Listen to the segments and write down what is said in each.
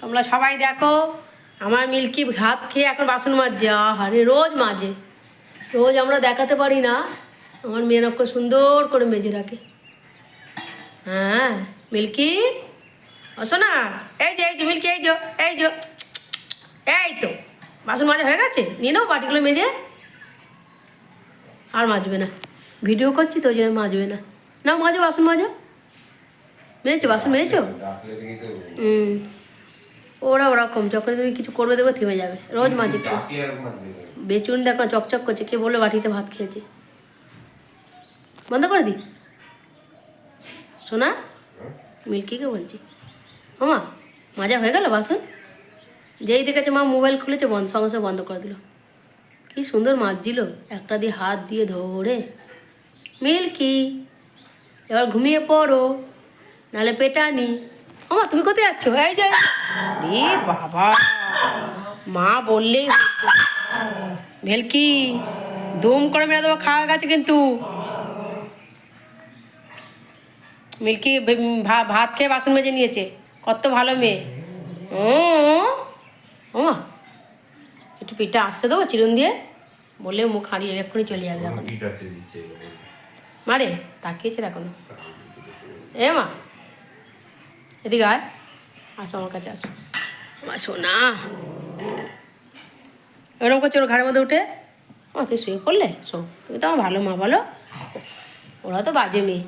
তোমরা সবাই দেখো আমার মিল্কি ভাত খেয়ে এখন বাসন মাজছে। আরে রোজ মাজে, রোজ আমরা দেখাতে পারি না, আমার মেয়ের অক্ষর সুন্দর করে মেজে রাখে। হ্যাঁ মিল্কি আসো না, এই যে মিল্কি, এই তো বাসন মাজা হয়ে গেছে, নিয়ে নাও বাটিগুলো মেজে। আর মাজবে না, ভিডিও করছি তো ওই জন্য মাজবে না। নাও মাজো, বাসন মাজো। মেরেছো বাসন, মেরেছো? ওরা ওরকম, যখন তুমি কিছু করবে দেবো থেমে যাবে। রোজ মাঝে বেচুন দেখো চকচক করছে, কে বললো বাটিতে ভাত খেয়েছে? বন্ধ করে দি সোনা, মিল্কিকে বলছি। মা মাজা হয়ে গেল বাসন? যেই দেখেছে মা মোবাইল খুলেছে সঙ্গে সঙ্গে বন্ধ করে দিল। কি সুন্দর মাজছিল, একটা দিয়ে হাত দিয়ে ধরে। মিল্কি এবার ঘুমিয়ে পড়ো, নাহলে পেটানি। মা তুমি কোথায় যাচ্ছ? এই যে রে বাবা, মা বললেই হচ্ছে। ভেলকি ধুম করে মেরে দেবো, খাওয়া গেছে কিন্তু। মিল্কি ভাত খেয়ে বাসন মেজে নিয়েছে, কত ভালো মেয়ে। ও একটু পিঠটা আসতে দেবো চিরুন দিয়ে, বলে মুখ হারিয়ে এক্ষুনি চলে যাবে। দেখো মারে তাকিয়েছে, দেখো না। এ মা এদিকে আয়, আসো আমার কাছে, আসো আমার সোনা। এরকম করছে ওর ঘাড়ের মধ্যে উঠে। তুই শুয়ে পড়লে? শো, তুমি তো আমার ভালো মা, বলো। ওরা তো বাজে মেয়ে,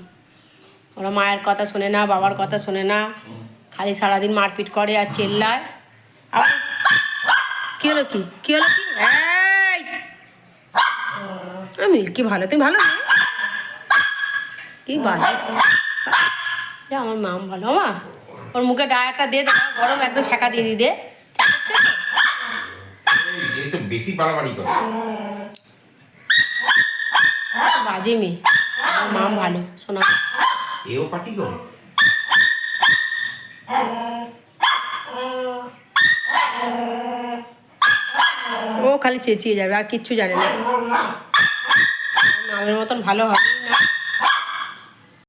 ওরা মায়ের কথা শোনে না, বাবার কথা শোনে না, খালি সারাদিন মারপিট করে আর চেল্লায়। কি হলো, কি হলো, এই মিল্কি ভালো, তুমি ভালো কি বাজে। আমার মাম ভালো। মা ওর মুখে ডায়ারটা দিয়ে দে, গরম একদম ছ্যাঁকা দিয়ে দি দে। বেশি বাড়াবাড়ি করে, বাজে মেয়ে। মাম ভালো, শোনা এও পার্টি করে। ও খালি চেঁচিয়ে যাবে, আর কিচ্ছু জানে না। মামের মতন ভালো হবে।